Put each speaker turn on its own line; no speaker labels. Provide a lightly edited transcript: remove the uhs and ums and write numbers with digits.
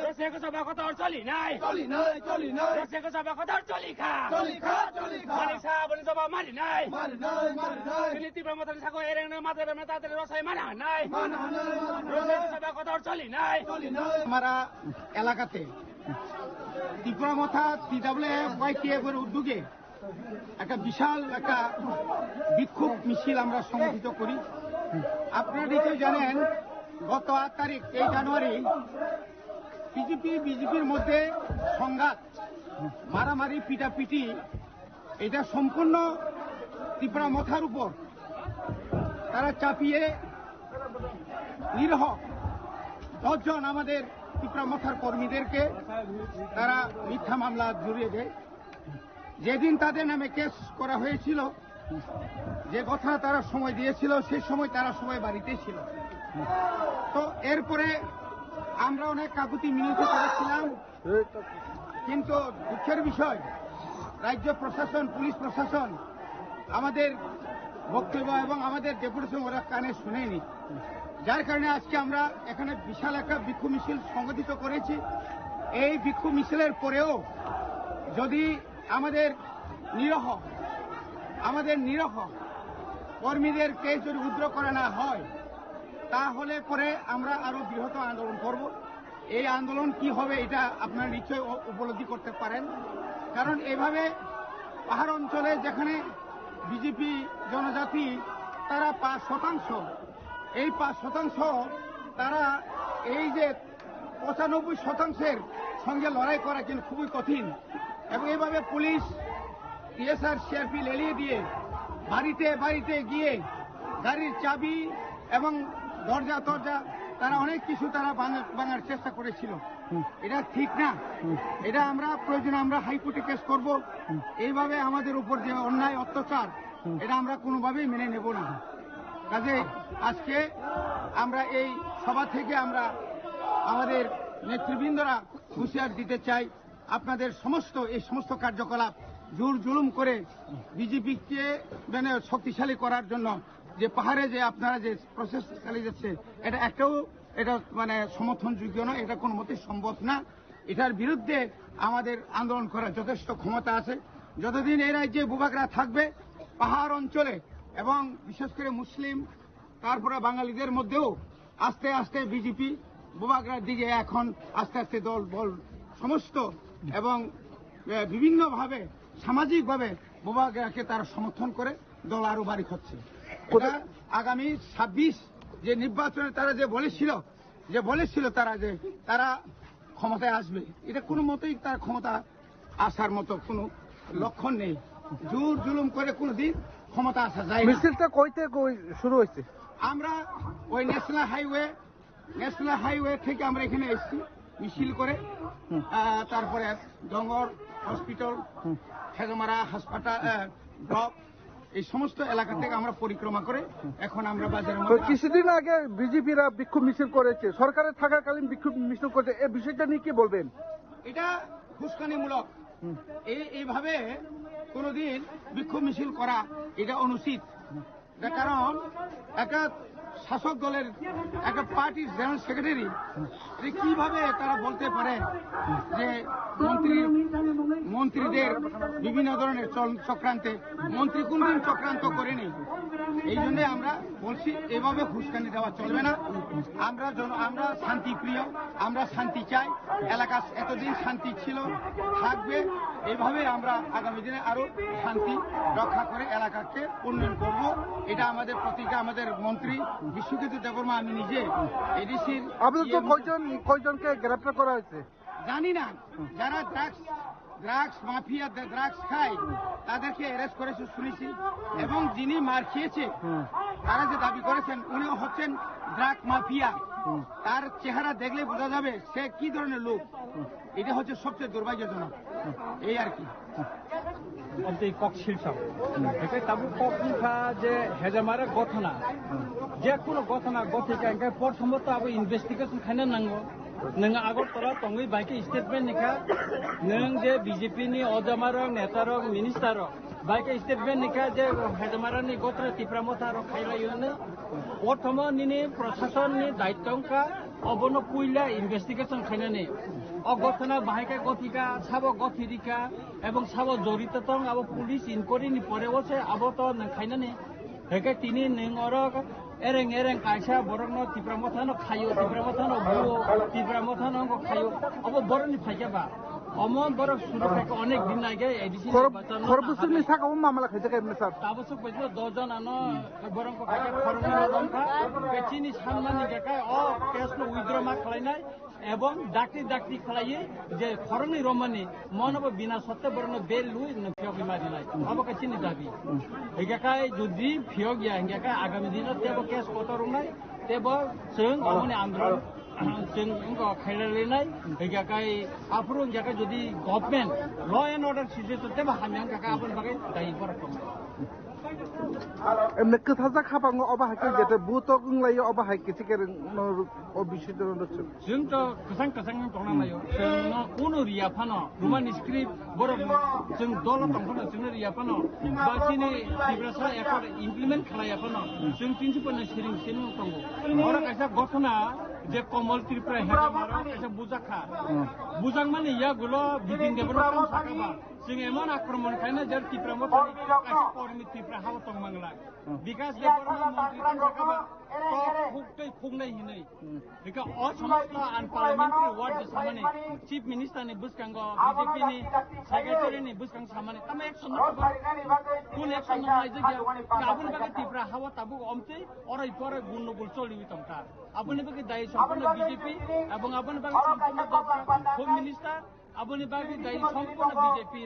Roseko sabah kota orcoli nai. Roseko sabah kota orcoli kha. Mari sa bani sabah mari nai. Ini tiba matan sako ereng na mata mata tere rosai mana nai. Roseko sabah kota orcoli nai.
हमारा এলাকাতে ত্রিপুরা মথা TWF-YTF এর উদ্যোগে একটা বিশাল একটা বিক্ষোভ মিছিল আমরা সংগঠিত করি। আপনারা নিশ্চয়ই জানেন গত 8 তারিখ 23 জানুয়ারি বিজেপির মধ্যে সংঘাত, মারামারি, পিটাপিটি, এটা সম্পূর্ণ ত্রিপুরা মথার উপর তারা চাপিয়ে নিরীহ 10 জন আমাদের ত্রিপুরা মথার কর্মীদেরকে তারা মিথ্যা মামলা জড়িয়ে দেয়। যেদিন তাদের নামে কেস করা হয়েছিল, যে কথা তারা সময় দিয়েছিল, সেই সময় তারা সবাই বাড়িতে ছিল। তো এরপরে আমরা অনেক কাকুতি মিনতি করেছিলাম, কিন্তু দুঃখের বিষয় রাজ্য প্রশাসন, পুলিশ প্রশাসন আমাদের বক্তব্য এবং আমাদের ডেপুটেশন ওরা কানে শুনেনি। যার কারণে আজকে আমরা এখানে বিশাল একটা বিক্ষোভ মিছিল সংগঠিত করেছি। এই বিক্ষোভ মিছিলের পরেও যদি আমাদের নিরীহ কর্মীদেরকে যদি উদ্ধার করা না হয়, তাহলে পরে আমরা আরো বৃহত্তর আন্দোলন করব। এই আন্দোলন কি হবে এটা আপনারা নিশ্চয়ই উপলব্ধি করতে পারেন। কারণ এভাবে পাহাড় অঞ্চলে যেখানে বিজেপি জনজাতি তারা 5%, এই 5% তারা এই যে 95%-এর সঙ্গে লড়াই করা কিন্তু খুবই কঠিন। এবং এইভাবে পুলিশ, টিএসআর, সিআরপি লেলিয়ে দিয়ে বাড়িতে বাড়িতে গিয়ে গাড়ির চাবি এবং দরজা তারা অনেক কিছু তারা ভাঙার চেষ্টা করেছিল। এটা ঠিক না। এটা আমরা প্রয়োজনে আমরা হাইকোর্টে কেস করব। এইভাবে আমাদের উপর যে অন্যায় অত্যাচার, এটা আমরা কোনোভাবেই মেনে নেব না। কাজে আজকে আমরা এই সভা থেকে আমরা আমাদের নেতৃবৃন্দরা হুঁশিয়ার দিতে চাই, আপনাদের এই সমস্ত কার্যকলাপ জোর জুলুম করে বিজেপিকে মানে শক্তিশালী করার জন্য যে পাহাড়ে যে আপনারা যে প্রসেস চালিয়ে যাচ্ছে, এটা মানে সমর্থনযোগ্য নয়। এটা কোনো মতেই সম্ভব না। এটার বিরুদ্ধে আমাদের আন্দোলন করার যথেষ্ট ক্ষমতা আছে। যতদিন এই রাজ্যে বুবাকরা থাকবে, পাহাড় অঞ্চলে এবং বিশেষ করে মুসলিম তারপরে বাঙালিদের মধ্যেও আস্তে আস্তে বিজেপি বুবাকরার দিকে এখন আস্তে আস্তে দল বল সমস্ত এবং বিভিন্নভাবে সামাজিকভাবে বুবাকরাকে তারা সমর্থন করে দল আরো বাড়ি হচ্ছে। আগামী 26 যে নির্বাচনে তারা যে বলেছিল তারা যে তারা ক্ষমতায় আসবে, এটা কোনো মতেই তার ক্ষমতা আসার মতো কোনো লক্ষণ নেই। জোর জুলুম করে কোনোদিন ক্ষমতা আসা যায় না।
মিছিলটা কইতে শুরু হয়েছে, আমরা
ওই ন্যাশনাল হাইওয়ে থেকে আমরা এখানে এসেছি মিছিল করে। তারপরে ডঙ্গর হসপিটাল, হেজমারা হাসপাতাল, ব্লক, এই সমস্ত এলাকা থেকে আমরা পরিক্রমা করে এখন আমরা বাজারের মধ্যে।
কিছুদিন আগে বিজেপিরা বিক্ষোভ মিছিল করেছে, সরকারের থাকাকালীন বিক্ষোভ মিছিল করেছে, এই বিষয়টা নিয়ে কি বলবেন?
এটা হুস্কানিমূলক। এইভাবে কোনোদিন বিক্ষোভ মিছিল করা এটা অনুচিত। কারণ একটা শাসক দলের একটা পার্টির জেনারেল সেক্রেটারি কিভাবে তারা বলতে পারে যে মন্ত্রীদের বিভিন্ন ধরনের চক্রান্তে, মন্ত্রী কোনদিন চক্রান্ত করেনি। এই জন্য আমরা বলছি এভাবে হুঁশকানি দেওয়া চলবে না। আমরা শান্তি প্রিয়, আমরা শান্তি চাই। এলাকা এতদিন শান্তি ছিল, থাকবে। এইভাবে আমরা আগামী দিনে আরো শান্তি রক্ষা করে এলাকাকে উন্নয়ন করব। এটা আমাদের প্রতিজ্ঞা। আমাদের মন্ত্রী বিশ্বজিৎ দেববর্মা, আমি নিজে এডিসির।
আপনাদের তো কয়জনকে গ্রেপ্তার করা হয়েছে
জানি না। যারা ড্রাগস মাফিয়া, ড্রাগস খায়, তাদেরকে অ্যারেস্ট করেছে শুনেছি। এবং যিনি মার খেয়েছে তারা যে দাবি করেছেন উনি হচ্ছেন ড্রাগ মাফিয়া। তার চেহারা দেখলে বোঝা যাবে সে কি ধরনের লোক। এটা হচ্ছে সবচেয়ে দুর্ভাগ্যজনক। এই আর কি।
অবদি কক শিলসাও একে তাবু কক মুখা যে হেজামারা ঘটনা যে কোনো ঘটনা গতিকা এঙ্কাই প্রথমত আবো ইনভেস্টিগেশন খাইনা নাঙ্গো नों आगरतला तंगै बाइके स्टेटमेंट निखा नों जे बीजेपी नि अजामारक नेतारक मिनिस्टारक बाइके स्टेटमेंट निखा जे हेजमारानि गत्र तिप्रामथारक खाइलायोनो प्रथम निनि प्रशासन नि दायित्वका अबनो पुइला इनभेस्टिगेशन खाइनानि अगथना बाहायका गथिका साबो गथिरिका एवं साबो जरिततं आबो पुलिस इनक्वारी नि परेवसे आबो तो नों खाइनानि हेके तिनि नों अरक एरें एरें कायसा बरकनो तिप्रामथानो खायो तिप्रामथानो बुओ तिप्रामथानो खायो अब बरनि फाइजाबा अमन बरक सुरक्षाको अनेक दिन लागे एडिसी
खरबुसुनि साकाव मामला खाइजा काइमने सर
ताबसु पइलो 10 जन आनो बरंको खाइजा खरनि दंखा पेचिनि सानमानि गेका अ केसनो उइथड्र मा खालायनाय এবং ডাক্তি ডাক্তি খালাইয়ে যে খরনি রমানি মনব বিনা সত্য বরণ বেল লুই ফিয়ক মারি নাই অবকে চিনি দাবি এগাকাই যদি ফিয়ক ইয়া এগাকা আগামী দিনত তেব কেস কত রুনাই তেব जों অমনি আন্দোলন जों ইনকো খাইলালেনাই এগাকাই আফরু এগাকা যদি government law and order situation তেব হামিয়াং গাকা আপন বাগে দায়ী পরাকম
এমনি কোথাজা খাবাঙ্গ অবা হাইকে যেতে বুত গংলাयो অবা হাইকে চিকেরেন ও বিষয়টা হচ্ছে
जोंथ' गोजां गोजां दंनामायो जों उनु रियाफानो रुमानि स्क्रिप्ट बर' जों दल दंफानो जोंनो रियाफानो बासिनि दिब्रासा एकड़ इमप्लिमेन्ट खालायाफानो जों तिनसिपनो सिरिं सिनु दंगो और कायसा घटना जे कमल त्रिपुरा हेजामारा कायसा बुजाखा बुजां माने या गुलो बिदिन डेभलपमेन्ट साकाबा जों एमन आक्रमण खायना जे त्रिपुरा कायसा कर्मी त्रिपुरा हाव तंमांगला विकास डेभलपमेन्ट मन्त्रि साकाबा खुगतै खुगनाय हिनै बेखौ असमस्त आनपार्लियामेन्टारि वार्ड सामाने चीफ मिनिस्टर नि बुसकांग बीजेपी नि सेक्रेटारी नि बुसकांग सामाने तम एक्शन कुन एक्शन नाय जग्या गाबुन बागे त्रिपुरा हावा ताबु अमते अराय परे गुन गुल चलिबि तमता आबुनि बागे दाय सम्पूर्ण बीजेपी एवं आबुनि बागे सम्पूर्ण होम मिनिस्टर आबुनि बागे दाय सम्पूर्ण बीजेपी